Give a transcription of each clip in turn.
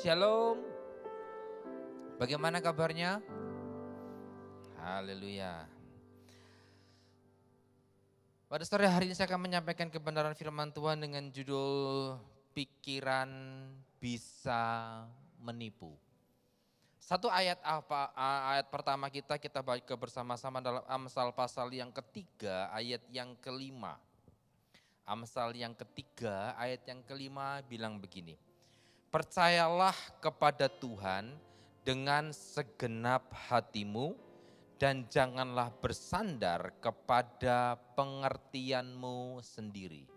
Shalom. Bagaimana kabarnya? Haleluya. Pada sore hari ini saya akan menyampaikan kebenaran firman Tuhan dengan judul pikiran bisa menipu. Satu ayat ayat pertama kita baca bersama-sama dalam Amsal pasal yang ketiga ayat yang kelima. Amsal yang ketiga ayat yang kelima bilang begini. Percayalah kepada Tuhan dengan segenap hatimu dan janganlah bersandar kepada pengertianmu sendiri.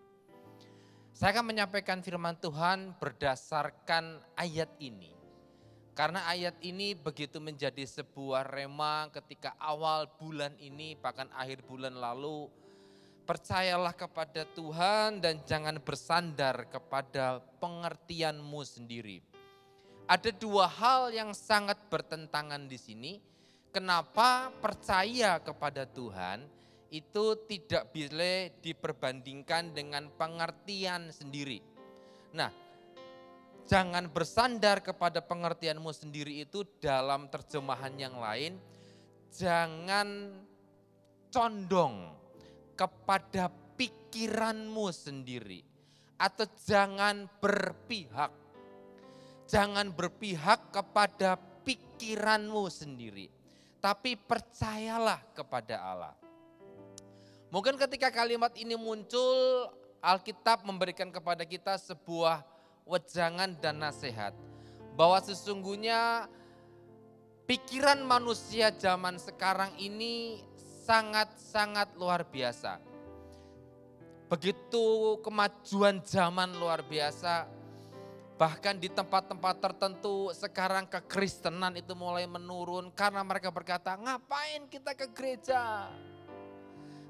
Saya akan menyampaikan firman Tuhan berdasarkan ayat ini. Karena ayat ini begitu menjadi sebuah rema ketika awal bulan ini bahkan akhir bulan lalu. Percayalah kepada Tuhan dan jangan bersandar kepada pengertianmu sendiri. Ada dua hal yang sangat bertentangan di sini. Kenapa percaya kepada Tuhan itu tidak boleh diperbandingkan dengan pengertian sendiri. Nah, jangan bersandar kepada pengertianmu sendiri itu dalam terjemahan yang lain. Jangan condong kepada pikiranmu sendiri atau jangan berpihak. Jangan berpihak kepada pikiranmu sendiri, tapi percayalah kepada Allah. Mungkin ketika kalimat ini muncul, Alkitab memberikan kepada kita sebuah wejangan dan nasihat bahwa sesungguhnya pikiran manusia zaman sekarang ini sangat-sangat luar biasa. Begitu kemajuan zaman luar biasa, bahkan di tempat-tempat tertentu sekarang kekristenan itu mulai menurun karena mereka berkata, ngapain kita ke gereja?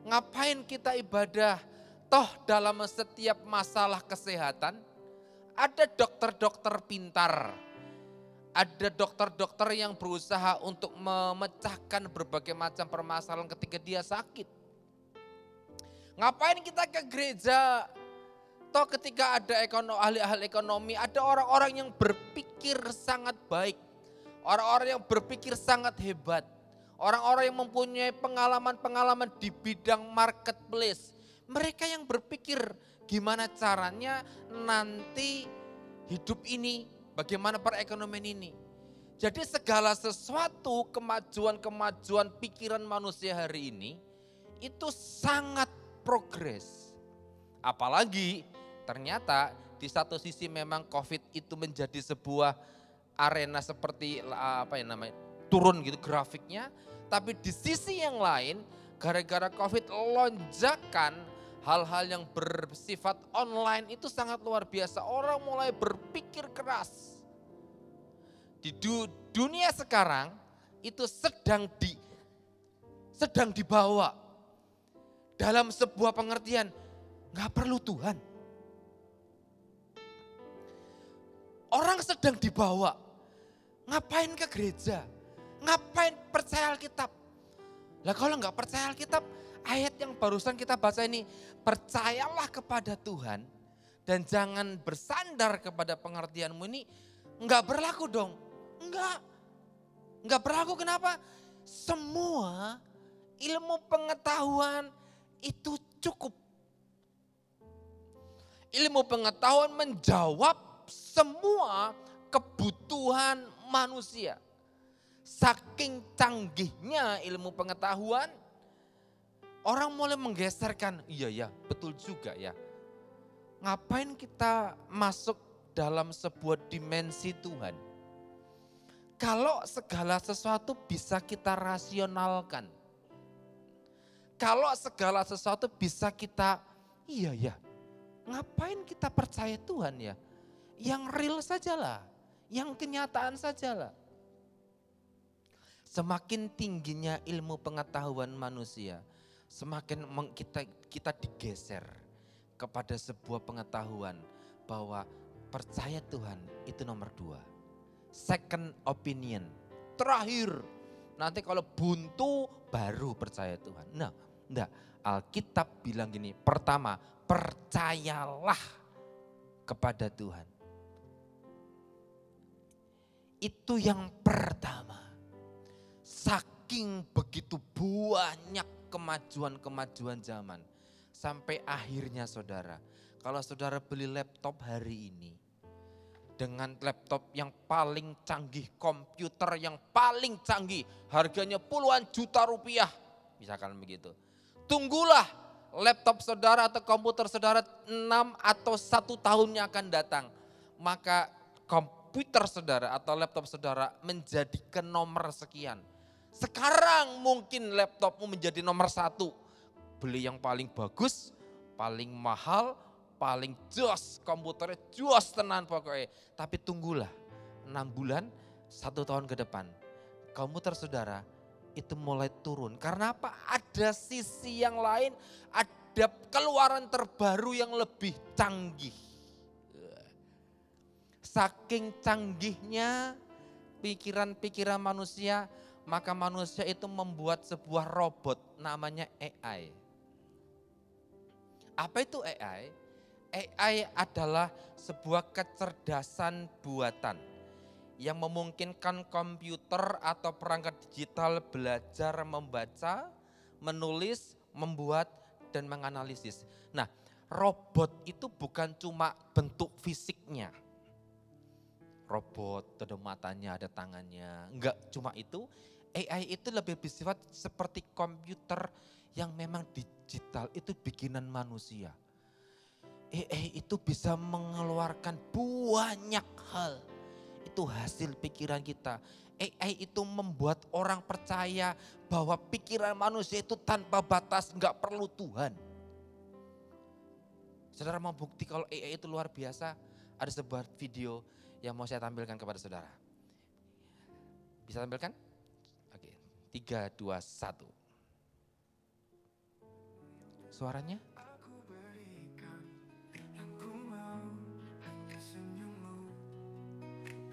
Ngapain kita ibadah? Toh dalam setiap masalah kesehatan ada dokter-dokter pintar. Ada dokter-dokter yang berusaha untuk memecahkan berbagai macam permasalahan ketika dia sakit. Ngapain kita ke gereja? Toh ketika ada ahli-ahli ekonomi, ada orang-orang yang berpikir sangat baik. Orang-orang yang berpikir sangat hebat. Orang-orang yang mempunyai pengalaman-pengalaman di bidang marketplace. Mereka yang berpikir gimana caranya nanti hidup ini, bagaimana perekonomian ini. Jadi segala sesuatu kemajuan-kemajuan pikiran manusia hari ini itu sangat progres. Apalagi ternyata di satu sisi memang COVID itu menjadi sebuah arena seperti turun gitu grafiknya. Tapi di sisi yang lain gara-gara COVID lonjakan hal-hal yang bersifat online itu sangat luar biasa. Orang mulai berpikir keras. Di dunia sekarang itu sedang dibawa dalam sebuah pengertian gak perlu Tuhan. Orang sedang dibawa, ngapain ke gereja? Ngapain percaya Alkitab? Lah kalau gak percaya Alkitab, ayat yang barusan kita baca ini, percayalah kepada Tuhan dan jangan bersandar kepada pengertianmu ini, enggak berlaku dong. Enggak berlaku, kenapa? Semua ilmu pengetahuan itu cukup. Ilmu pengetahuan menjawab semua kebutuhan manusia. Saking canggihnya ilmu pengetahuan, orang mulai menggeserkan, iya betul juga ya. Ngapain kita masuk dalam sebuah dimensi Tuhan? Kalau segala sesuatu bisa kita rasionalkan. Kalau segala sesuatu bisa kita, iya ya. Ngapain kita percaya Tuhan ya? Yang real sajalah, yang kenyataan sajalah. Semakin tingginya ilmu pengetahuan manusia, semakin kita digeser kepada sebuah pengetahuan bahwa percaya Tuhan itu nomor 2. Second opinion, terakhir. Nanti kalau buntu baru percaya Tuhan. Nah, enggak. Alkitab bilang gini, pertama percayalah kepada Tuhan. Itu yang pertama. Saking begitu banyak kemajuan-kemajuan zaman. Sampai akhirnya saudara, kalau saudara beli laptop hari ini, dengan laptop yang paling canggih, komputer yang paling canggih, harganya puluhan juta rupiah, misalkan begitu. Tunggulah laptop saudara atau komputer saudara 6 atau 1 tahunnya akan datang. Maka komputer saudara atau laptop saudara menjadi ke nomor sekian. Sekarang mungkin laptopmu menjadi nomor 1. Beli yang paling bagus, paling mahal, paling jos, komputernya jos tenan pokoknya. Tapi tunggulah 6 bulan, 1 tahun ke depan. Komputer saudara itu mulai turun. Karena apa? Ada sisi yang lain, ada keluaran terbaru yang lebih canggih. Saking canggihnya pikiran-pikiran manusia, maka manusia itu membuat sebuah robot namanya AI. Apa itu AI? AI adalah sebuah kecerdasan buatan yang memungkinkan komputer atau perangkat digital belajar membaca, menulis, membuat, dan menganalisis. Nah, robot itu bukan cuma bentuk fisiknya. Robot, ada matanya, ada tangannya. Enggak cuma itu, AI itu lebih bersifat seperti komputer yang memang digital, itu bikinan manusia. AI itu bisa mengeluarkan banyak hal. Itu hasil pikiran kita. AI itu membuat orang percaya bahwa pikiran manusia itu tanpa batas, enggak perlu Tuhan. Saudara mau bukti kalau AI itu luar biasa? Ada sebuah video yang mau saya tampilkan kepada saudara. Bisa tampilkan? Oke, 3, 2, 1. Suaranya?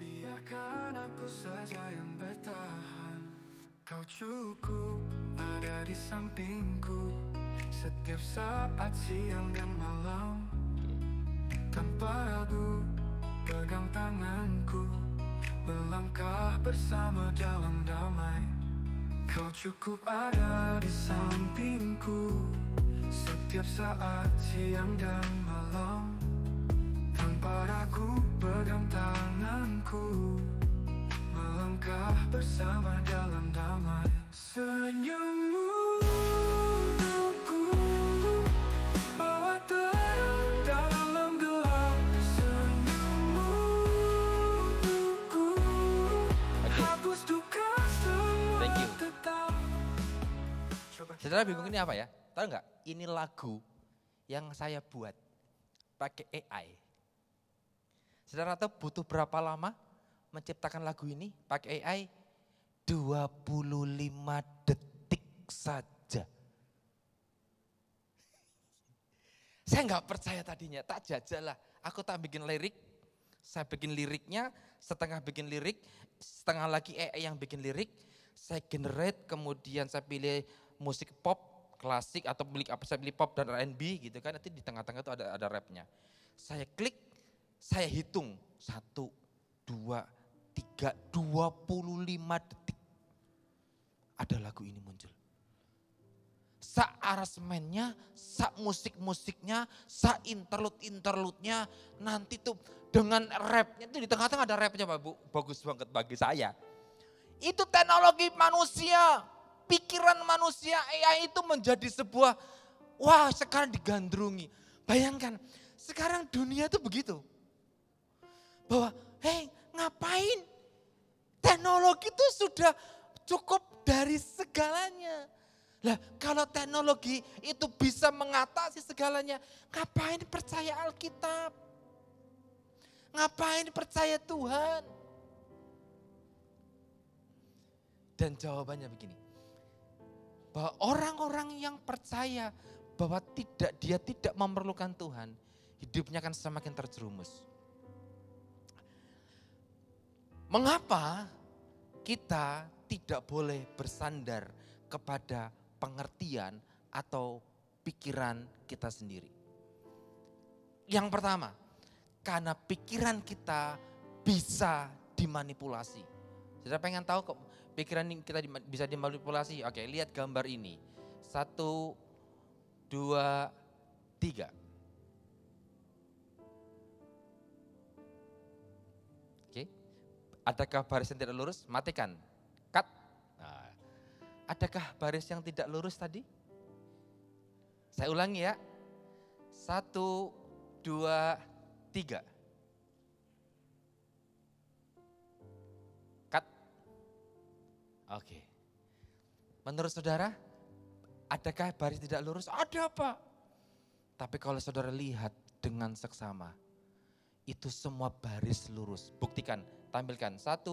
Biarkan aku saja yang bertahan. Kau cukup ada di sampingku setiap saat siang dan malam. Tanpa ragu pegang tanganku, melangkah bersama dalam damai. Kau cukup ada di sampingku setiap saat siang dan malam. Tanpa ragu pegang tanganku, melangkah bersama dalam damai. Senyummu untukku bawa terang dalam gelap. Senyummu untukku hapus duka semua tetap. Saudara bingung ini apa ya? Tahu nggak? Ini lagu yang saya buat pakai AI. Saudara tahu butuh berapa lama menciptakan lagu ini pakai AI? 25 detik saja. Saya nggak percaya tadinya, tak jajalah. Aku tak bikin lirik, saya bikin liriknya, setengah bikin lirik, setengah lagi AI yang bikin lirik. Saya generate, kemudian saya pilih musik pop, klasik atau saya pilih pop dan R&B gitu kan. Nanti di tengah-tengah itu ada rapnya. Saya klik, saya hitung 1, 2, 3, 25 detik. Ada lagu ini muncul. Sa aransemennya, sa musik-musiknya, sa interlude-interlude-nya, nanti tuh dengan rapnya itu di tengah-tengah ada rapnya Pak Bu, bagus banget bagi saya. Itu teknologi manusia, pikiran manusia, AI itu menjadi sebuah, wah sekarang digandrungi. Bayangkan, sekarang dunia tuh begitu. Bahwa, ngapain? Teknologi itu sudah cukup dari segalanya. Lah kalau teknologi itu bisa mengatasi segalanya, ngapain percaya Alkitab? Ngapain percaya Tuhan? Dan jawabannya begini, bahwa orang-orang yang percaya bahwa dia tidak memerlukan Tuhan, hidupnya akan semakin terjerumus. Mengapa kita tidak boleh bersandar kepada pengertian atau pikiran kita sendiri? Yang pertama, karena pikiran kita bisa dimanipulasi. Saudara pengen tahu kok pikiran kita bisa dimanipulasi? Oke, lihat gambar ini. 1, 2, 3. Oke, adakah baris yang tidak lurus? Matikan. Cut. Nah, adakah baris yang tidak lurus tadi? Saya ulangi ya. 1, 2, 3. Cut. Oke. Menurut saudara, adakah baris tidak lurus? Ada Pak. Tapi kalau saudara lihat dengan seksama, itu semua baris lurus. Buktikan, tampilkan. 1,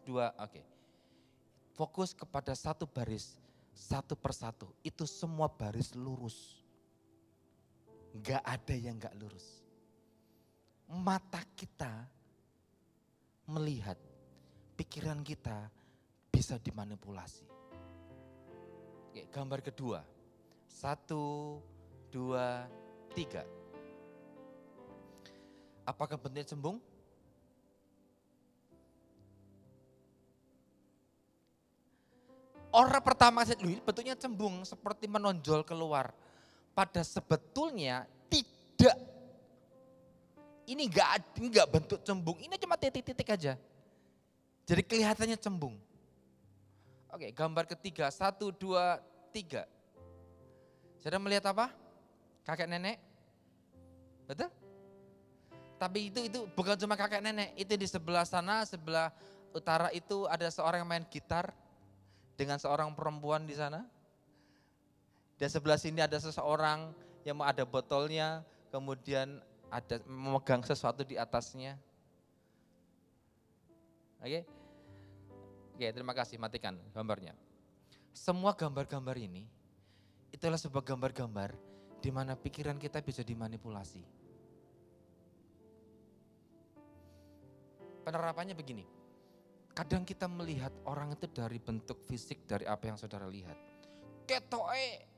2, oke. Fokus kepada satu baris, satu persatu. Itu semua baris lurus. Enggak ada yang enggak lurus. Mata kita melihat, pikiran kita bisa dimanipulasi. Oke, gambar kedua. 1, 2, 3. Apakah bentuknya cembung? Orang pertama saya lihat bentuknya cembung seperti menonjol keluar. Pada sebetulnya tidak. Ini enggak bentuk cembung, ini cuma titik-titik aja. Jadi kelihatannya cembung. Oke, gambar ketiga, 1, 2, 3. Saudara melihat apa? Kakek nenek? Betul? Tapi itu bukan cuma kakek nenek, itu di sebelah sana, sebelah utara itu ada seorang yang main gitar dengan seorang perempuan di sana. Dan sebelah sini ada seseorang yang ada botolnya, kemudian ada memegang sesuatu di atasnya. Oke? Oke, terima kasih, matikan gambarnya. Semua gambar-gambar ini, itulah sebuah gambar-gambar di mana pikiran kita bisa dimanipulasi. Penerapannya begini, kadang kita melihat orang itu dari bentuk fisik, dari apa yang saudara lihat. Ketoke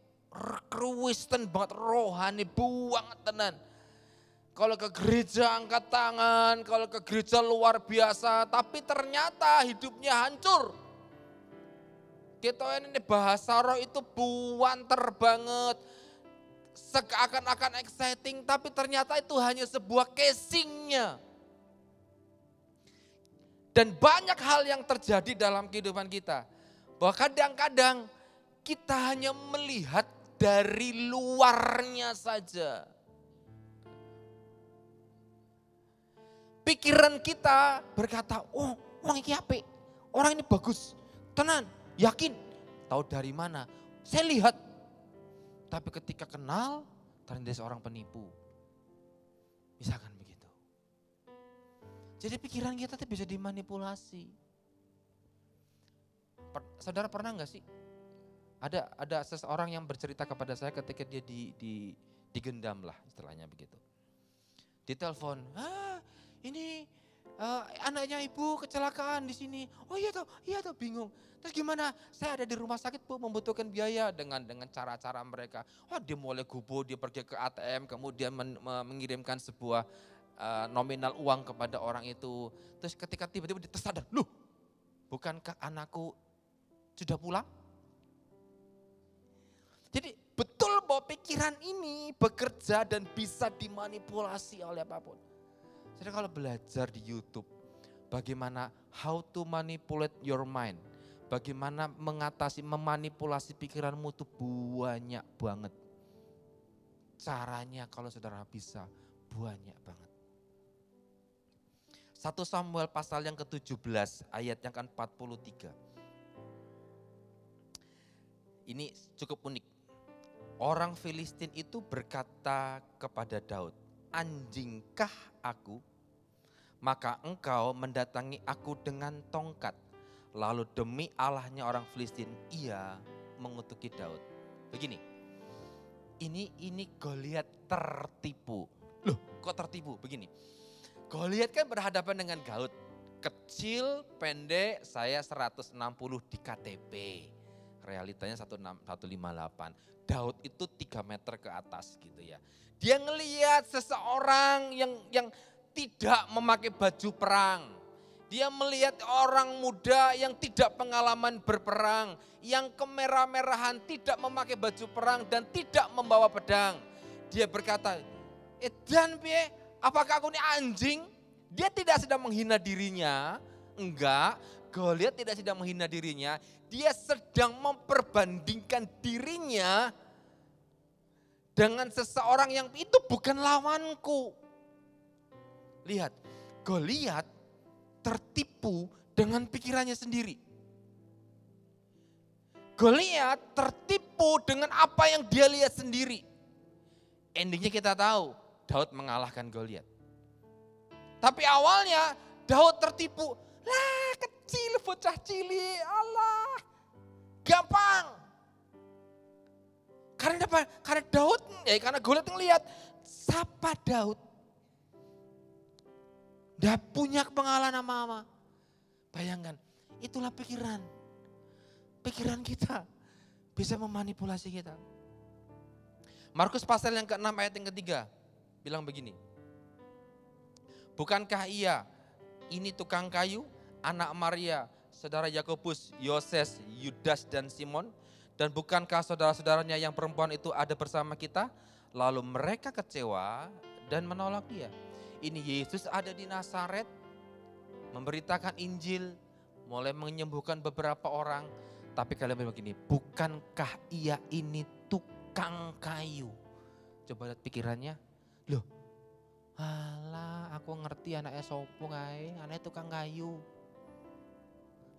Kristen banget, rohani banget tenan. Kalau ke gereja angkat tangan, kalau ke gereja luar biasa, tapi ternyata hidupnya hancur. Kita ini bahasa roh itu buanter banget, seakan-akan exciting, tapi ternyata itu hanya sebuah casingnya. Dan banyak hal yang terjadi dalam kehidupan kita, bahwa kadang-kadang kita hanya melihat dari luarnya saja. Pikiran kita berkata, oh orang ini apik, orang ini bagus, tenan, yakin. Tahu dari mana? Saya lihat. Tapi ketika kenal, ternyata dia seorang penipu. Misalkan begitu. Jadi pikiran kita tuh bisa dimanipulasi. Saudara pernah gak sih? Ada seseorang yang bercerita kepada saya ketika dia digendam lah istilahnya begitu. Ditelepon, ini anaknya ibu kecelakaan di sini. Oh iya toh bingung. Terus gimana? Saya ada di rumah sakit Bu, membutuhkan biaya dengan cara-cara mereka. Oh dia mulai gubo, dia pergi ke ATM, kemudian mengirimkan sebuah nominal uang kepada orang itu. Terus ketika tiba-tiba dia tersadar, loh bukankah anakku sudah pulang? Jadi betul bahwa pikiran ini bekerja dan bisa dimanipulasi oleh apapun. Jadi kalau belajar di YouTube, bagaimana how to manipulate your mind, bagaimana memanipulasi pikiranmu itu banyak banget. Caranya kalau saudara bisa banyak banget. 1 Samuel pasal yang ke-17 ayat yang ke-43. Ini cukup unik. Orang Filistin itu berkata kepada Daud, anjingkah aku? Maka engkau mendatangi aku dengan tongkat. Lalu demi Allahnya orang Filistin, ia mengutuki Daud. Begini, ini Goliat tertipu. Loh kok tertipu? Begini, Goliat kan berhadapan dengan Daud. Kecil, pendek, saya 160 di KTP. Realitanya 158. Daud itu 3 meter ke atas gitu ya. Dia ngelihat seseorang yang tidak memakai baju perang. Dia melihat orang muda yang tidak pengalaman berperang, yang kemerah-merahan, tidak memakai baju perang dan tidak membawa pedang. Dia berkata, "Edan piye? Apakah aku ini anjing?" Dia tidak sedang menghina dirinya, enggak. Goliat tidak sedang menghina dirinya, dia sedang memperbandingkan dirinya dengan seseorang yang itu bukan lawanku. Lihat, Goliat tertipu dengan pikirannya sendiri. Goliat tertipu dengan apa yang dia lihat sendiri. Endingnya kita tahu, Daud mengalahkan Goliat. Tapi awalnya Daud tertipu. Lah kecil, bocah cilik, Allah. Gampang. Karena apa? Karena Daud, karena Goliat ngelihat, siapa Daud? Dia punya pengalaman apa-apa. Bayangkan, itulah pikiran. Pikiran kita bisa memanipulasi kita. Markus pasal yang ke-6 ayat yang ketiga bilang begini. Bukankah ia ini tukang kayu, anak Maria, saudara Yakobus, Yoses, Yudas dan Simon? Dan bukankah saudara-saudaranya yang perempuan itu ada bersama kita? Lalu mereka kecewa dan menolak dia. Ini Yesus ada di Nazaret, memberitakan Injil, mulai menyembuhkan beberapa orang. Tapi kalian bilang begini, bukankah ia ini tukang kayu? Coba lihat pikirannya. Loh, alah aku ngerti anaknya sopo kae, anaknya tukang kayu.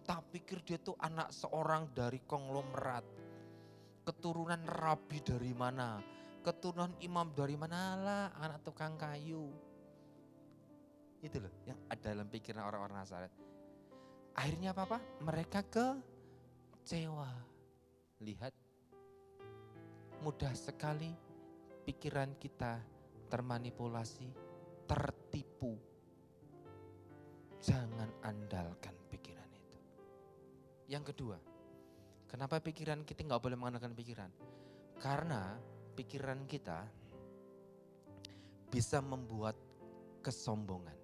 Tak pikir dia tuh anak seorang dari konglomerat. Keturunan rabi dari mana? Keturunan imam dari mana lah, anak tukang kayu. Itu loh yang ada dalam pikiran orang-orang Nazaret. Akhirnya apa? Mereka kecewa. Lihat, mudah sekali pikiran kita termanipulasi, tertipu. Jangan andalkan pikiran itu. Yang kedua, kenapa pikiran kita nggak boleh mengandalkan pikiran? Karena pikiran kita bisa membuat kesombongan.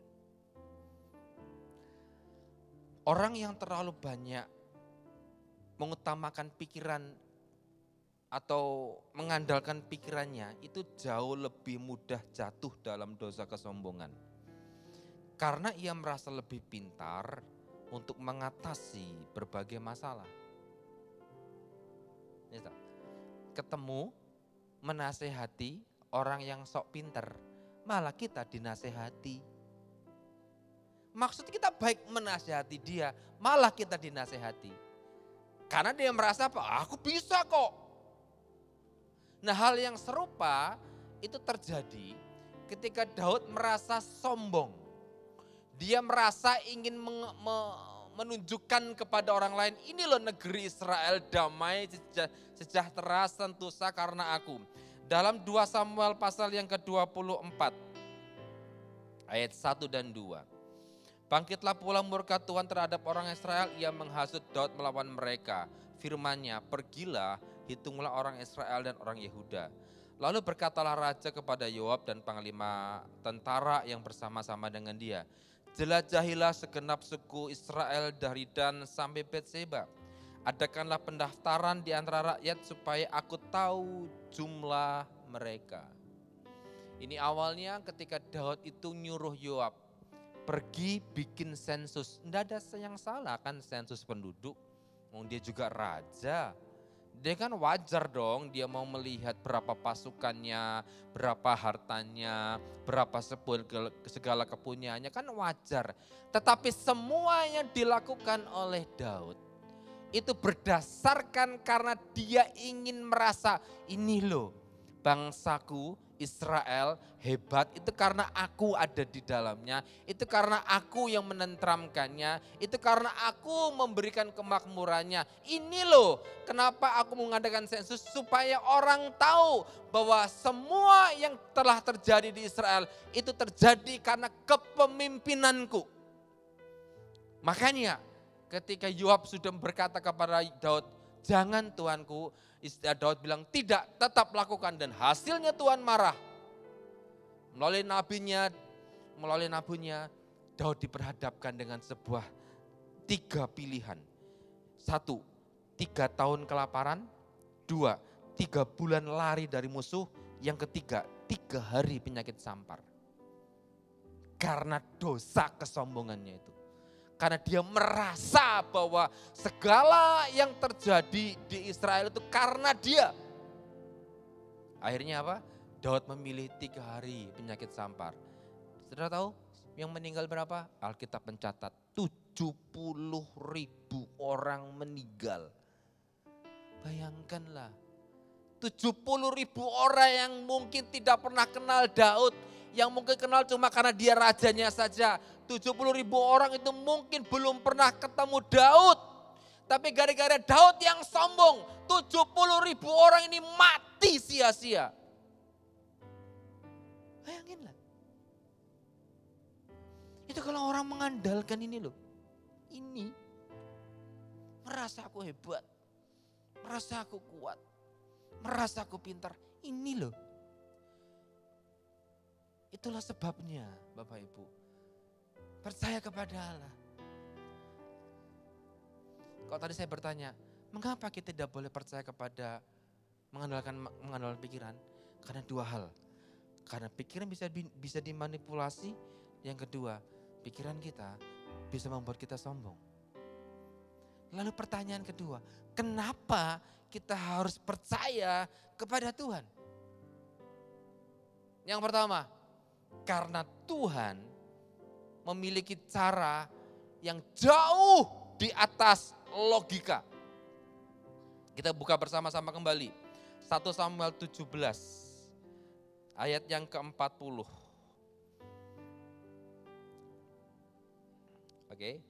Orang yang terlalu banyak mengutamakan pikiran atau mengandalkan pikirannya itu jauh lebih mudah jatuh dalam dosa kesombongan. Karena ia merasa lebih pintar untuk mengatasi berbagai masalah. Ketemu, menasehati orang yang sok pintar, malah kita dinasehati. Maksud kita baik menasehati dia, malah kita dinasehati. Karena dia merasa apa? Aku bisa kok. Nah, hal yang serupa itu terjadi ketika Daud merasa sombong. Dia merasa ingin menunjukkan kepada orang lain, ini loh negeri Israel damai, sejahtera, sentosa karena aku. Dalam 2 Samuel pasal yang ke-24 ayat 1 dan 2. Bangkitlah pula murka Tuhan terhadap orang Israel, ia menghasut Daud melawan mereka. Firman-Nya, pergilah, hitunglah orang Israel dan orang Yehuda. Lalu berkatalah raja kepada Yoab dan panglima tentara yang bersama-sama dengan dia. Jelajahilah segenap suku Israel dari Dan sampai Betseba. Adakanlah pendaftaran di antara rakyat supaya aku tahu jumlah mereka. Ini awalnya ketika Daud itu nyuruh Yoab pergi bikin sensus. Tidak ada yang salah kan sensus penduduk. Dia juga raja. Dia kan wajar dong dia mau melihat berapa pasukannya, berapa hartanya, berapa segala kepunyaannya, kan wajar. Tetapi semua yang dilakukan oleh Daud itu berdasarkan karena dia ingin merasa, ini loh bangsaku Israel hebat, itu karena aku ada di dalamnya, itu karena aku yang menentramkannya, itu karena aku memberikan kemakmurannya. Ini loh kenapa aku mengadakan sensus, supaya orang tahu bahwa semua yang telah terjadi di Israel itu terjadi karena kepemimpinanku. Makanya ketika Yoab sudah berkata kepada Daud, jangan tuanku, Daud bilang tidak, tetap lakukan, dan hasilnya Tuhan marah. Melalui nabinya, Daud diperhadapkan dengan sebuah 3 pilihan. 1, 3 tahun kelaparan. 2, 3 bulan lari dari musuh. Yang ketiga, 3 hari penyakit sampar. Karena dosa kesombongannya itu. Karena dia merasa bahwa segala yang terjadi di Israel itu karena dia. Akhirnya apa? Daud memilih 3 hari penyakit sampar. Saudara tahu yang meninggal berapa? Alkitab mencatat 70.000 orang meninggal. Bayangkanlah, 70.000 orang yang mungkin tidak pernah kenal Daud. Yang mungkin kenal cuma karena dia rajanya saja. 70.000 orang itu mungkin belum pernah ketemu Daud. Tapi gara-gara Daud yang sombong, 70.000 orang ini mati sia-sia. Bayanginlah. Itu kalau orang mengandalkan ini loh. Ini. Merasa aku hebat. Merasa aku kuat. Merasa aku pintar. Ini loh. Itulah sebabnya Bapak Ibu. Percaya kepada Allah. Kalau tadi saya bertanya, mengapa kita tidak boleh percaya kepada mengandalkan pikiran? Karena 2 hal. Karena pikiran bisa dimanipulasi. Yang kedua, pikiran kita bisa membuat kita sombong. Lalu pertanyaan kedua, kenapa kita harus percaya kepada Tuhan? Yang pertama, karena Tuhan memiliki cara yang jauh di atas logika. Kita buka bersama-sama kembali. 1 Samuel 17 ayat yang ke-40. Oke.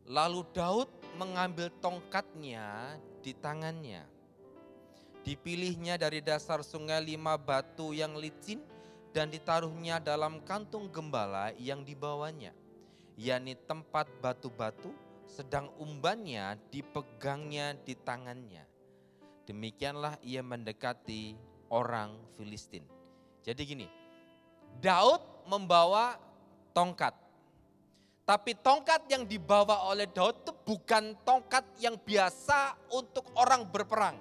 Lalu Daud mengambil tongkatnya di tangannya. Dipilihnya dari dasar sungai 5 batu yang licin dan ditaruhnya dalam kantung gembala yang dibawanya, yakni tempat batu-batu, sedang umbannya dipegangnya di tangannya. Demikianlah ia mendekati orang Filistin. Jadi gini, Daud membawa tongkat. Tapi tongkat yang dibawa oleh Daud itu bukan tongkat yang biasa untuk orang berperang.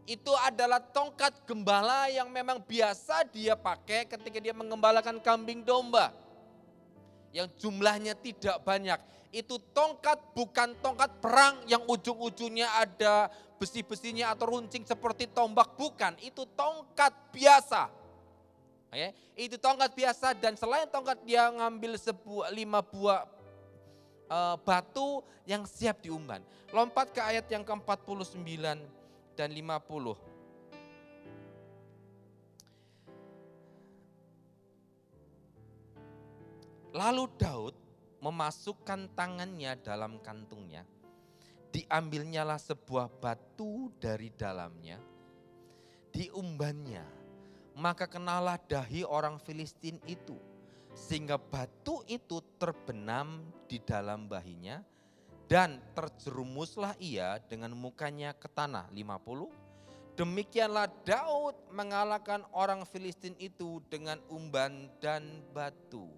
Itu adalah tongkat gembala yang memang biasa dia pakai ketika dia mengembalakan kambing domba. Yang jumlahnya tidak banyak. Itu tongkat bukan tongkat perang yang ujung-ujungnya ada besi-besinya atau runcing seperti tombak. Bukan, itu tongkat biasa. Oke, itu tongkat biasa dan selain tongkat dia ngambil 5 buah batu yang siap diumban. Lompat ke ayat yang ke-49 dan 50. Lalu Daud memasukkan tangannya dalam kantungnya. Diambilnyalah sebuah batu dari dalamnya. Diumbannya. Maka kenalah dahi orang Filistin itu. Sehingga batu itu terbenam di dalam bahinya. Dan terjerumuslah ia dengan mukanya ke tanah. 50. Demikianlah Daud mengalahkan orang Filistin itu dengan umban dan batu.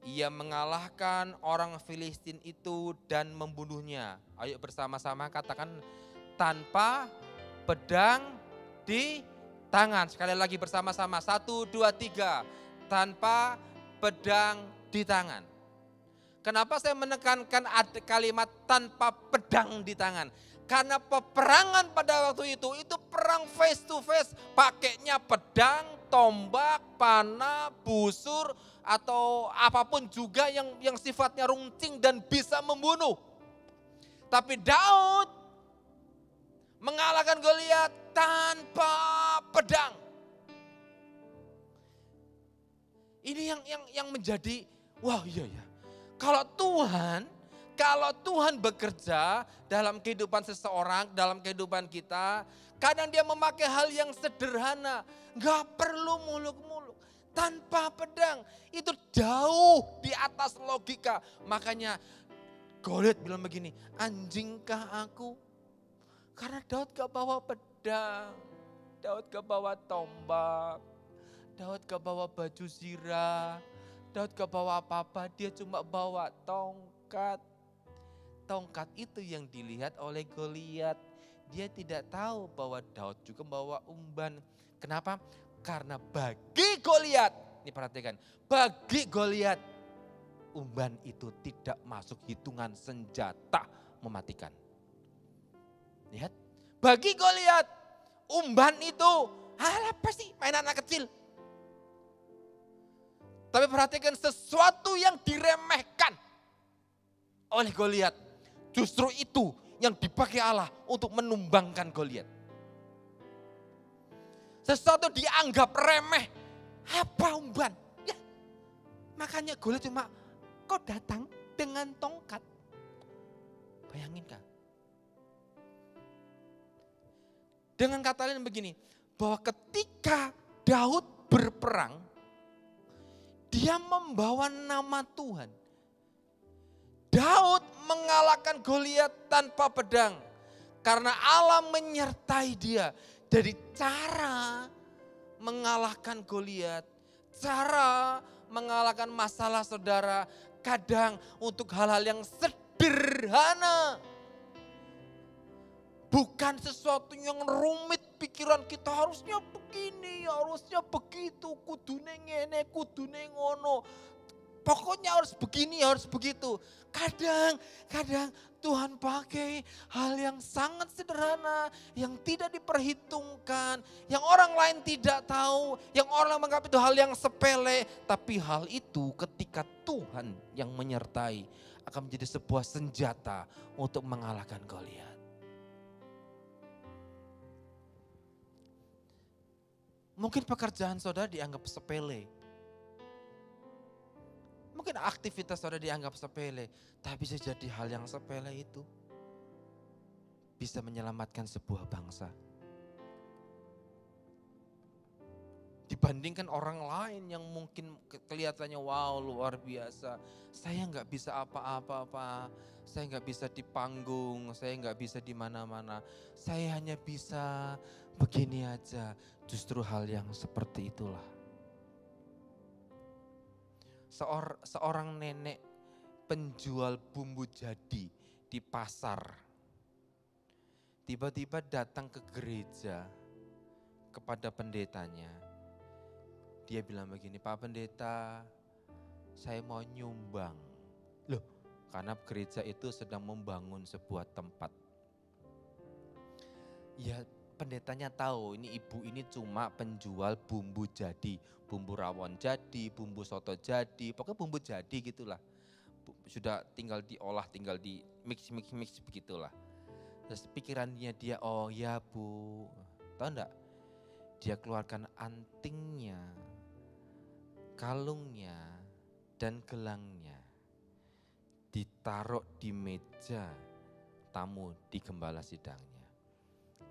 Ia mengalahkan orang Filistin itu dan membunuhnya. Ayo bersama-sama katakan, tanpa pedang di tangan. Sekali lagi bersama-sama, 1, 2, 3. Tanpa pedang di tangan. Kenapa saya menekankan kalimat tanpa pedang di tangan? Karena peperangan pada waktu itu perang face to face. Pakainya pedang, tombak, panah, busur, atau apapun juga yang sifatnya runcing dan bisa membunuh. Tapi Daud mengalahkan Goliat tanpa pedang. Ini yang menjadi, wah iya ya. Kalau Tuhan bekerja dalam kehidupan seseorang, dalam kehidupan kita, kadang dia memakai hal yang sederhana, gak perlu muluk-muluk, tanpa pedang. Itu jauh di atas logika. Makanya Goliat bilang begini, anjingkah aku? Karena Daud gak bawa pedang, Daud gak bawa tombak, Daud gak bawa baju zirah, Daud gak bawa apa-apa, dia cuma bawa tongkat. Tongkat itu yang dilihat oleh Goliat. Dia tidak tahu bahwa Daud juga bawa umban. Kenapa? Karena bagi Goliat, ini perhatikan, bagi Goliat umban itu tidak masuk hitungan senjata mematikan. Lihat, bagi Goliat umban itu apa sih mainan anak kecil. Tapi perhatikan, sesuatu yang diremehkan oleh Goliat, justru itu yang dipakai Allah untuk menumbangkan Goliat. Sesuatu dianggap remeh, apa umban? Ya, makanya Goliat cuma, kau datang dengan tongkat. Bayangin kan? Dengan kata lain begini, bahwa ketika Daud berperang, dia membawa nama Tuhan. Daud mengalahkan Goliat tanpa pedang karena Allah menyertai dia. Dari cara mengalahkan Goliat, cara mengalahkan masalah saudara, kadang untuk hal-hal yang sederhana. Bukan sesuatu yang rumit, pikiran kita harusnya begini, harusnya begitu, kudune ngene, kudune ngono. Pokoknya harus begini, harus begitu. Kadang Tuhan pakai hal yang sangat sederhana, yang tidak diperhitungkan, yang orang lain tidak tahu, yang orang menganggap itu hal yang sepele. Tapi hal itu ketika Tuhan yang menyertai akan menjadi sebuah senjata untuk mengalahkan Goliat. Mungkin pekerjaan saudara dianggap sepele. Mungkin aktivitas saudara dianggap sepele. Tapi bisa jadi hal yang sepele itu bisa menyelamatkan sebuah bangsa. Dibandingkan orang lain yang mungkin kelihatannya wow luar biasa. Saya nggak bisa apa-apa. Saya nggak bisa di panggung. Saya nggak bisa di mana-mana. Saya hanya bisa begini aja. Justru hal yang seperti itulah. Seorang nenek penjual bumbu jadi di pasar. Tiba-tiba datang ke gereja kepada pendetanya. Dia bilang begini, Pak Pendeta, saya mau nyumbang. Loh, karena gereja itu sedang membangun sebuah tempat. Ya, pendetanya tahu ini ibu ini cuma penjual bumbu jadi. Bumbu rawon jadi, bumbu soto jadi, pokoknya bumbu jadi gitulah. Sudah tinggal diolah, tinggal di mix begitulah. Terus pikirannya dia, oh ya Bu, tahu enggak? Dia keluarkan antingnya, kalungnya, dan gelangnya. Ditaruh di meja tamu di gembala sidangnya.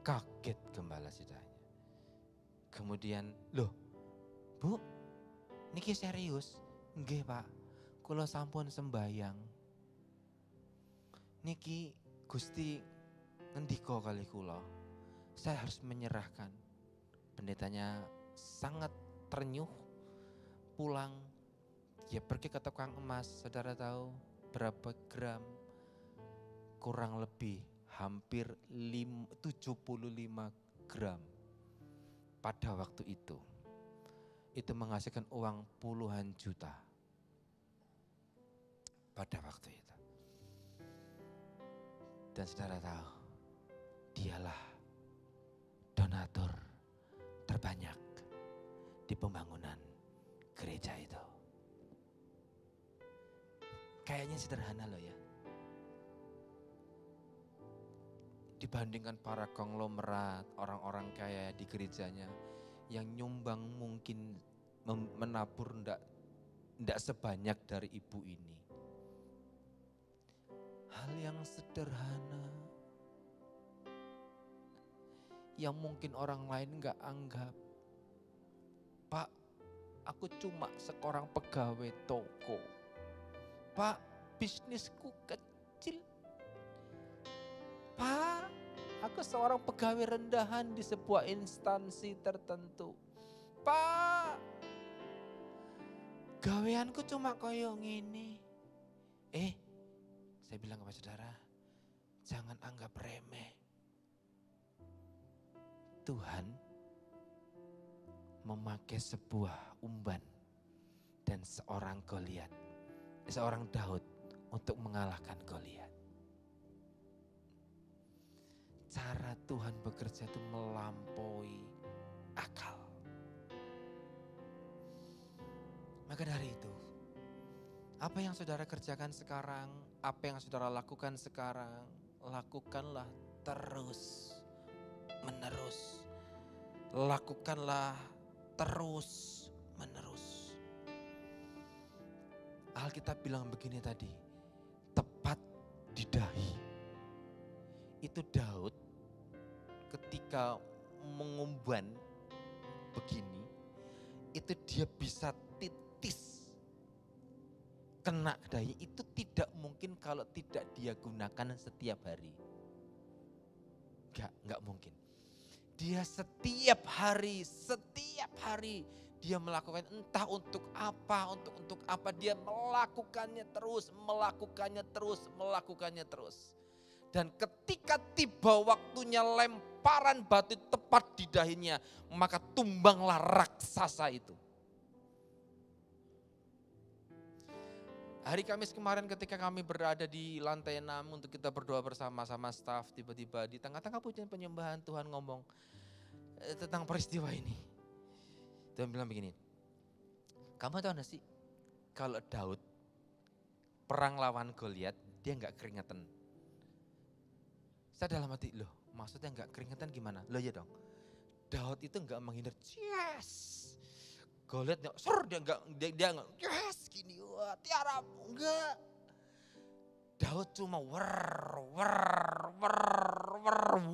Kaget gembala sidangnya. Kemudian, loh Bu, niki serius? Nggih Pak, kula sampun sembayang. Niki Gusti ngendika kali kula, saya harus menyerahkan. Pendetanya sangat ternyuh, pulang. Dia pergi ke tukang emas, saudara tahu berapa gram? Kurang lebih hampir 75 gram pada waktu itu. Itu menghasilkan uang puluhan juta pada waktu itu. Dan saudara tahu, dialah donatur terbanyak di pembangunan gereja itu. Kayaknya sederhana loh ya. Dibandingkan para konglomerat, orang-orang kaya di gerejanya yang nyumbang mungkin menabur ndak sebanyak dari ibu ini. Hal yang sederhana yang mungkin orang lain nggak anggap. Pak, aku cuma seorang pegawai toko. Pak, bisnisku kecil. Pak, aku seorang pegawai rendahan di sebuah instansi tertentu. Pak, gaweanku cuma koyo ngene. Saya bilang kepada saudara, jangan anggap remeh. Tuhan memakai sebuah umban dan seorang Goliat, seorang Daud untuk mengalahkan Goliat. Cara Tuhan bekerja itu melampaui akal. Maka dari itu, apa yang saudara kerjakan sekarang, apa yang saudara lakukan sekarang, lakukanlah terus menerus. Lakukanlah terus menerus. Alkitab bilang begini tadi, tepat di dahi. Itu Daud ketika mengumban begini, itu dia bisa titis kena dahi. Itu tidak mungkin kalau tidak dia gunakan setiap hari. Enggak mungkin. Dia setiap hari dia melakukan, entah untuk apa, untuk apa, dia melakukannya terus. Dan ketika tiba waktunya lemparan batu tepat di dahinya, maka tumbanglah raksasa itu. Hari Kamis kemarin ketika kami berada di lantai 6 untuk kita berdoa bersama-sama staf, tiba-tiba di tengah-tengah pujian penyembahan Tuhan ngomong tentang peristiwa ini. Tuhan bilang begini, kamu tahu gak sih kalau Daud perang lawan Goliat dia gak keringetan. Saya dalam hati, loh maksudnya gak keringetan gimana? Loh ya dong, Daud itu gak menghindar, yes. Goliat dia enggak yes gini, wah tiara enggak. Daud cuma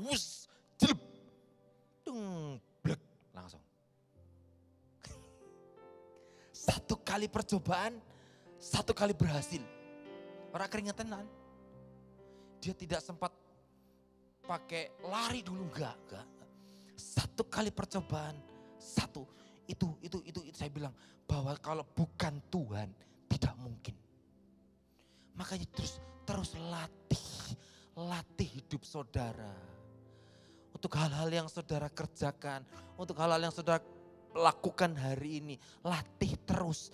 wus jelep dung blek langsung. Satu kali percobaan, satu kali berhasil. Orang keringetan. Dia tidak sempat pakai lari dulu, enggak. Satu kali percobaan, satu. Itu saya bilang bahwa kalau bukan Tuhan tidak mungkin. Makanya terus latih hidup saudara. Untuk hal-hal yang saudara kerjakan, untuk hal-hal yang saudara lakukan hari ini, latih terus.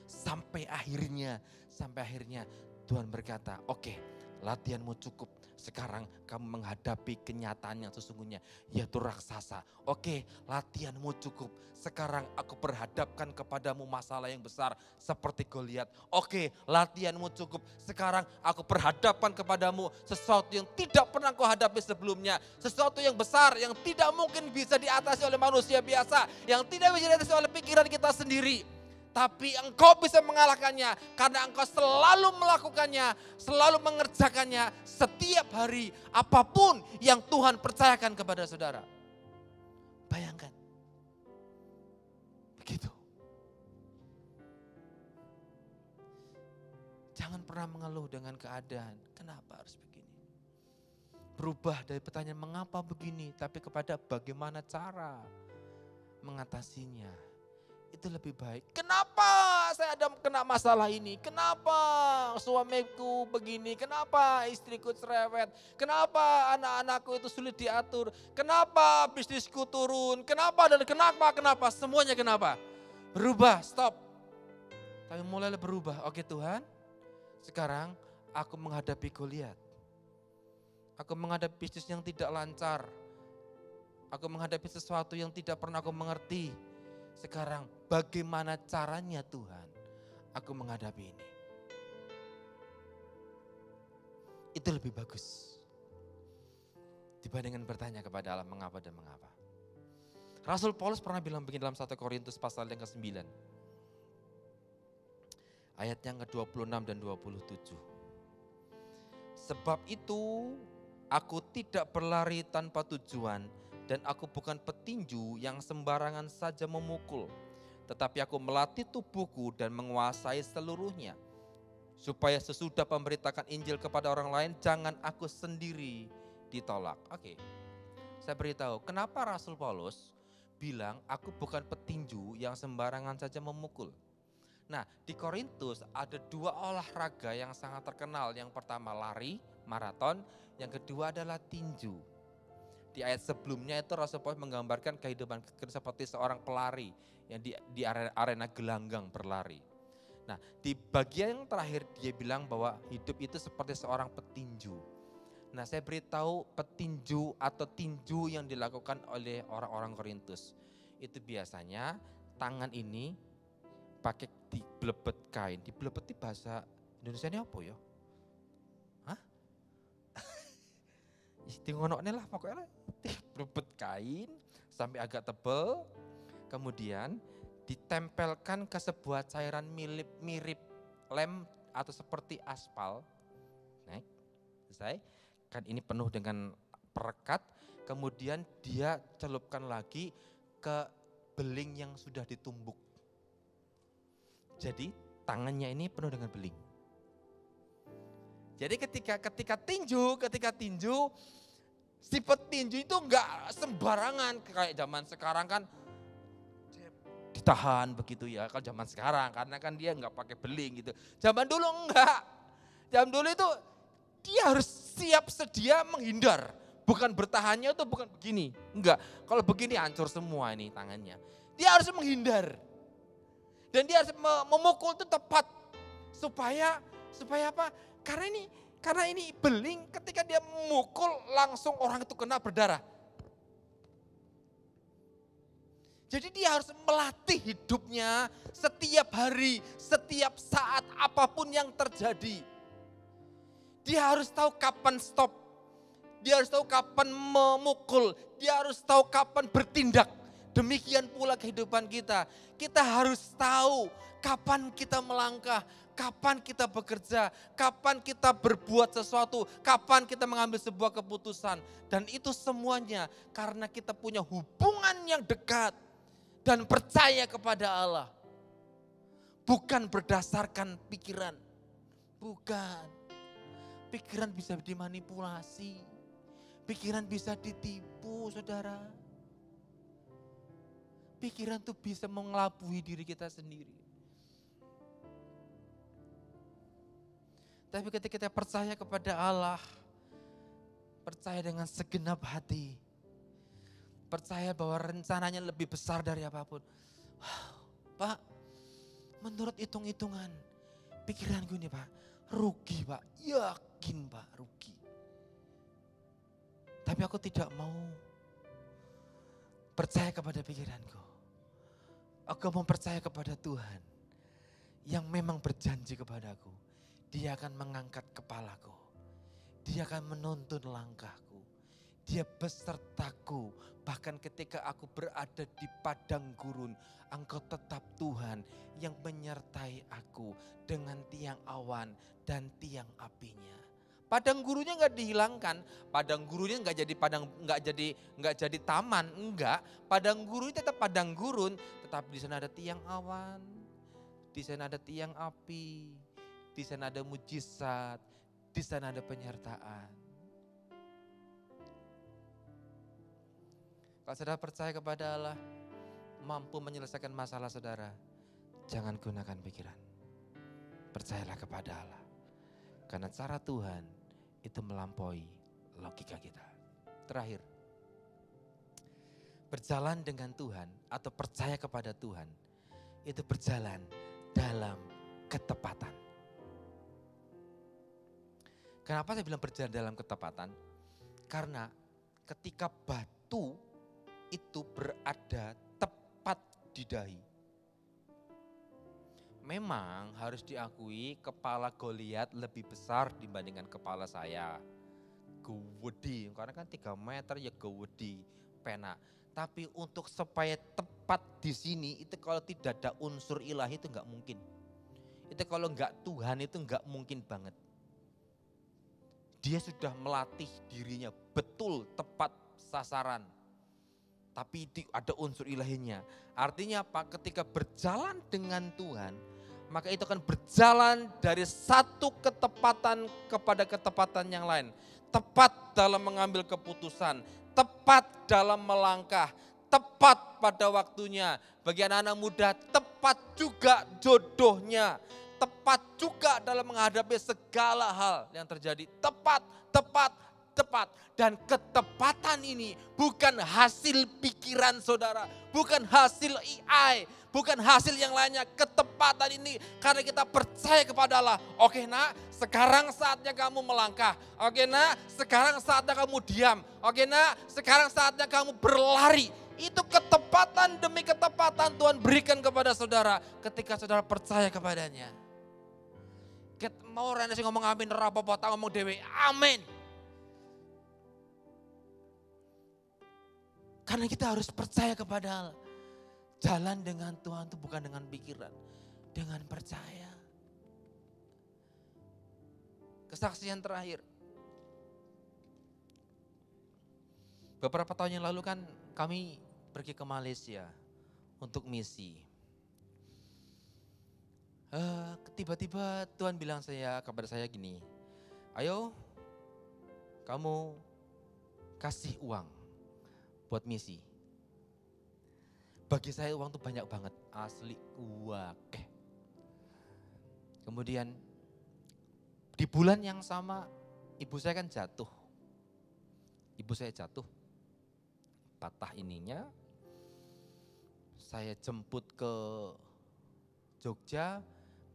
Sampai akhirnya Tuhan berkata, oke, latihanmu cukup. Sekarang kamu menghadapi kenyataan yang sesungguhnya, yaitu raksasa. Oke, latihanmu cukup. Sekarang aku perhadapkan kepadamu masalah yang besar seperti Goliat. Oke, latihanmu cukup. Sekarang aku perhadapkan kepadamu sesuatu yang tidak pernah kau hadapi sebelumnya. Sesuatu yang besar, yang tidak mungkin bisa diatasi oleh manusia biasa. Yang tidak bisa diatasi oleh pikiran kita sendiri. Tapi engkau bisa mengalahkannya karena engkau selalu melakukannya, selalu mengerjakannya setiap hari. Apapun yang Tuhan percayakan kepada saudara. Bayangkan. Begitu. Jangan pernah mengeluh dengan keadaan. Kenapa harus begini? Berubah dari pertanyaan mengapa begini, tapi kepada bagaimana cara mengatasinya. Itu lebih baik. Kenapa saya ada kena masalah ini? Kenapa suamiku begini? Kenapa istriku cerewet? Kenapa anak-anakku itu sulit diatur? Kenapa bisnisku turun? Kenapa dan kenapa? Semuanya kenapa? Berubah, stop. Tapi mulai berubah. Oke Tuhan, sekarang aku menghadapi Goliat. Aku menghadapi bisnis yang tidak lancar. Aku menghadapi sesuatu yang tidak pernah aku mengerti. Sekarang bagaimana caranya Tuhan aku menghadapi ini. Itu lebih bagus dibandingkan bertanya kepada Allah mengapa dan mengapa. Rasul Paulus pernah bilang begini dalam 1 Korintus pasal yang ke-9. Ayat yang ke-26 dan 27. Sebab itu aku tidak berlari tanpa tujuan. Dan aku bukan petinju yang sembarangan saja memukul. Tetapi aku melatih tubuhku dan menguasai seluruhnya. Supaya sesudah memberitakan Injil kepada orang lain, jangan aku sendiri ditolak. Oke, saya beritahu kenapa Rasul Paulus bilang, aku bukan petinju yang sembarangan saja memukul. Nah, di Korintus ada 2 olahraga yang sangat terkenal. Yang pertama lari, maraton. Yang kedua adalah tinju. Di ayat sebelumnya itu Rasul Paulus menggambarkan kehidupan seperti seorang pelari yang di arena gelanggang berlari. Nah, di bagian yang terakhir dia bilang bahwa hidup itu seperti seorang petinju. Nah, saya beritahu petinju atau tinju yang dilakukan oleh orang-orang Korintus. Itu biasanya tangan ini pakai dibelebet kain. Dibelebet di bahasa Indonesia ini apa ya? Hah? Di ngonoknya lah pokoknya dibelebet kain sampai agak tebal. Kemudian ditempelkan ke sebuah cairan mirip lem atau seperti aspal. Nah, selesai. Kan ini penuh dengan perekat, kemudian dia celupkan lagi ke beling yang sudah ditumbuk. Jadi tangannya ini penuh dengan beling. Jadi ketika tinju, si petinju itu enggak sembarangan kayak zaman sekarang kan ditahan begitu ya. Kalau zaman sekarang karena kan dia enggak pakai beling gitu. Zaman dulu enggak. Zaman dulu itu dia harus siap sedia menghindar. Bukan bertahannya itu bukan begini. Enggak, kalau begini hancur semua ini tangannya. Dia harus menghindar. Dan dia harus memukul itu tepat. Supaya apa? Karena ini beling ketika dia memukul langsung orang itu kena berdarah. Jadi dia harus melatih hidupnya setiap hari, setiap saat apapun yang terjadi. Dia harus tahu kapan stop, dia harus tahu kapan memukul, dia harus tahu kapan bertindak. Demikian pula kehidupan kita. Kita harus tahu kapan kita melangkah, kapan kita bekerja, kapan kita berbuat sesuatu, kapan kita mengambil sebuah keputusan. Dan itu semuanya karena kita punya hubungan yang dekat dan percaya kepada Allah. Bukan berdasarkan pikiran, bukan. Pikiran bisa dimanipulasi, pikiran bisa ditipu saudara. Pikiran tuh bisa mengelabui diri kita sendiri. Tapi ketika kita percaya kepada Allah, percaya dengan segenap hati, percaya bahwa rencananya lebih besar dari apapun. Pak, menurut hitung-hitungan pikiranku ini Pak, rugi Pak, yakin Pak rugi. Tapi aku tidak mau percaya kepada pikiranku. Aku mau percaya kepada Tuhan yang memang berjanji kepadaku. Dia akan mengangkat kepalaku. Dia akan menuntun langkahku. Dia besertaku. Bahkan ketika aku berada di padang gurun, Engkau tetap Tuhan yang menyertai aku dengan tiang awan dan tiang apinya. Padang gurunnya enggak dihilangkan, padang gurunnya enggak jadi taman, enggak. Padang gurun tetap padang gurun, tetapi di sana ada tiang awan, di sana ada tiang api, di sana ada mujizat, di sana ada penyertaan. Kalau saudara percaya kepada Allah, mampu menyelesaikan masalah saudara, jangan gunakan pikiran. Percayalah kepada Allah. Karena cara Tuhan itu melampaui logika kita. Terakhir, berjalan dengan Tuhan atau percaya kepada Tuhan, itu berjalan dalam ketepatan. Kenapa saya bilang berjalan dalam ketepatan? Karena ketika batu itu berada tepat di dahi. Memang harus diakui kepala Goliat lebih besar dibandingkan kepala saya. Gede, karena kan 3 meter ya gede, pena. Tapi untuk supaya tepat di sini itu kalau tidak ada unsur ilahi itu enggak mungkin. Itu kalau enggak Tuhan itu enggak mungkin banget. Dia sudah melatih dirinya betul tepat sasaran. Tapi ada unsur ilahinya. Artinya apa? Ketika berjalan dengan Tuhan, maka itu akan berjalan dari satu ketepatan kepada ketepatan yang lain. Tepat dalam mengambil keputusan, tepat dalam melangkah, tepat pada waktunya. Bagi anak-anak muda, tepat juga jodohnya. Tepat juga dalam menghadapi segala hal yang terjadi. Tepat, tepat, tepat. Dan ketepatan ini bukan hasil pikiran saudara, bukan hasil AI, bukan hasil yang lainnya. Ketepatan ini karena kita percaya kepada Allah. Oke nak, sekarang saatnya kamu melangkah. Oke nak, sekarang saatnya kamu diam. Oke nak, sekarang saatnya kamu berlari. Itu ketepatan demi ketepatan Tuhan berikan kepada saudara ketika saudara percaya kepadanya. Mau rene sing ngomong amin, ora apa-apa, tak ngomong dhewe. Amin. Karena kita harus percaya kepada Allah. Jalan dengan Tuhan itu bukan dengan pikiran, dengan percaya. Kesaksian terakhir. Beberapa tahun yang lalu kan kami pergi ke Malaysia untuk misi. Tiba-tiba Tuhan bilang kepada saya gini, ayo kamu kasih uang buat misi. Bagi saya uang itu banyak banget, asli wakeh. Kemudian di bulan yang sama ibu saya kan jatuh. Ibu saya jatuh, patah ininya. Saya jemput ke Jogja,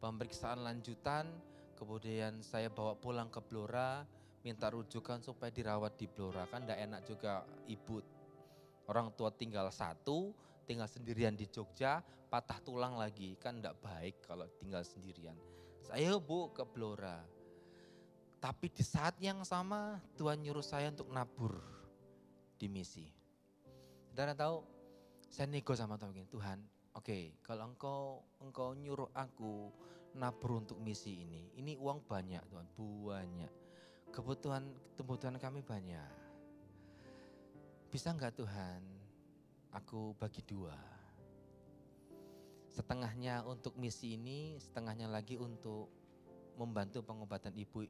pemeriksaan lanjutan, kemudian saya bawa pulang ke Blora, minta rujukan supaya dirawat di Blora. Kan enggak enak juga ibu, orang tua tinggal satu, tinggal sendirian di Jogja, patah tulang lagi. Kan enggak baik kalau tinggal sendirian. Saya bu ke Blora. Tapi di saat yang sama Tuhan nyuruh saya untuk nabur di misi. Saudara tahu, saya nego sama Tuhan begini, Tuhan, oke, kalau engkau nyuruh aku nabur untuk misi ini uang banyak Tuhan, banyak. Kebutuhan kami banyak. Bisa enggak Tuhan, aku bagi 2. Setengahnya untuk misi ini, setengahnya lagi untuk membantu pengobatan ibu.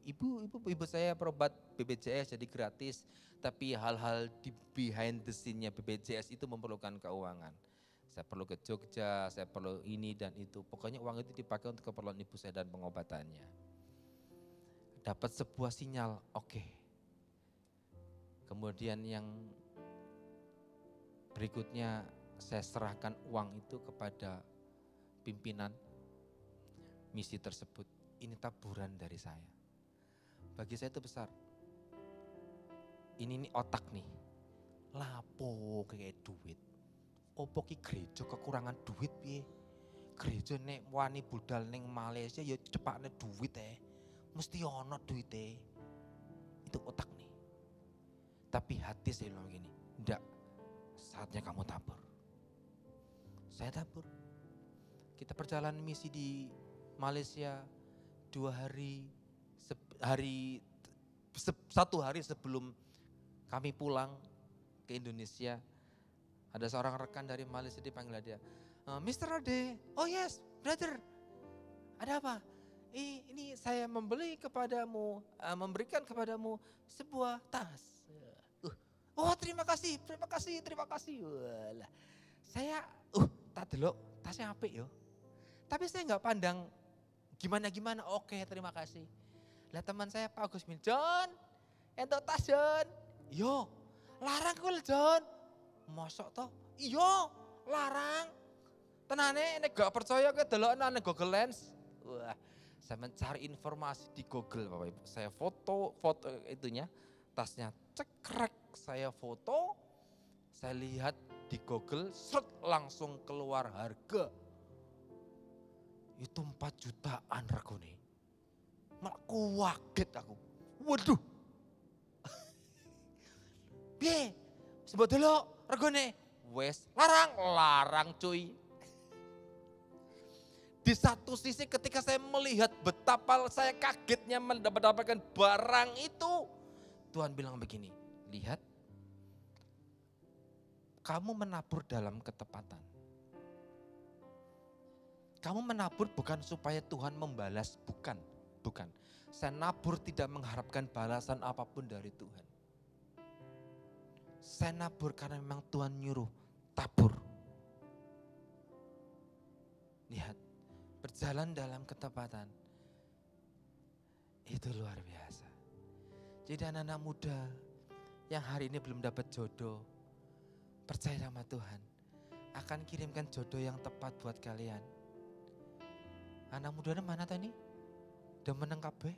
Ibu saya berobat BPJS jadi gratis, tapi hal-hal di behind the scene-nya BPJS itu memerlukan keuangan. Saya perlu ke Jogja, saya perlu ini dan itu. Pokoknya uang itu dipakai untuk keperluan ibu saya dan pengobatannya. Dapat sebuah sinyal, oke. Kemudian yang berikutnya saya serahkan uang itu kepada pimpinan misi tersebut. Ini taburan dari saya. Bagi saya itu besar. Ini otak nih. Lapo kayak duit. Opo ki gereja kekurangan duit piye? Gereja nek wani budal ning Malaysia ya cepakne duit mesti ono duite. Itu otak nih. Tapi hati saya bilang gini, enggak, saatnya kamu tabur. Saya tabur. Kita perjalanan misi di Malaysia 2 hari, 1 hari sebelum kami pulang ke Indonesia. Ada seorang rekan dari Malaysia dipanggil dia. Mr. Ade, oh yes, brother. Ada apa? Ini saya memberikan kepadamu sebuah tas. Oh terima kasih. Walah. Saya, tak delok tasnya apik yo. Tapi saya enggak pandang gimana, oke terima kasih. Lah teman saya Pak Agus bin, John, entuk tas John. Yo, larang kowe John. Mosok toh? Iya, larang. Tenane nek gak percaya kowe delok nang Google Lens. Wah, saya mencari informasi di Google Bapak Ibu. Saya foto itunya, tasnya cekrek, saya foto, saya lihat di Google, langsung keluar harga. Itu 4 jutaan regane. Malah kaget aku. Waduh. Piye? Sebut delok regane. Wes, larang cuy. Di satu sisi ketika saya melihat betapa saya kagetnya mendapatkan barang itu, Tuhan bilang begini, lihat, kamu menabur dalam ketepatan. Kamu menabur bukan supaya Tuhan membalas, bukan. Saya nabur tidak mengharapkan balasan apapun dari Tuhan. Saya nabur karena memang Tuhan nyuruh, tabur. Lihat, berjalan dalam ketepatan itu luar biasa. Jadi anak-anak muda yang hari ini belum dapat jodoh, percaya sama Tuhan, akan kirimkan jodoh yang tepat buat kalian. Anak mudanya mana tadi? Udah meneng kabeh.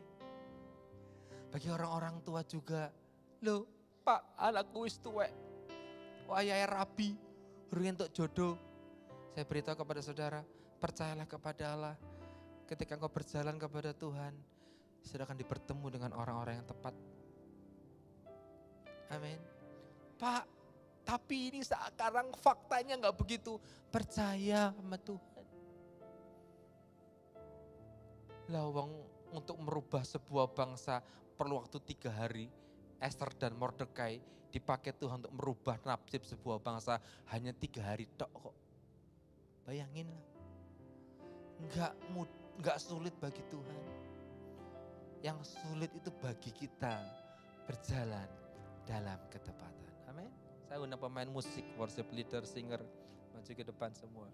Bagi orang-orang tua juga, loh Pak, anakku wis tuwek. Wayahe rabi, urung entuk jodoh. Saya beritahu kepada saudara, percayalah kepada Allah. Ketika engkau berjalan kepada Tuhan, saudara akan dipertemu dengan orang-orang yang tepat. Amin. Pak, tapi ini sekarang faktanya enggak begitu. Percaya sama Tuhan. Lawang untuk merubah sebuah bangsa perlu waktu 3 hari. Esther dan Mordekai dipakai Tuhan untuk merubah nasib sebuah bangsa hanya 3 hari tok kok. Bayangin lah. Enggak sulit bagi Tuhan. Yang sulit itu bagi kita berjalan dalam ketepatan. Amin. Saya undang pemain musik, worship leader, singer maju ke depan semua.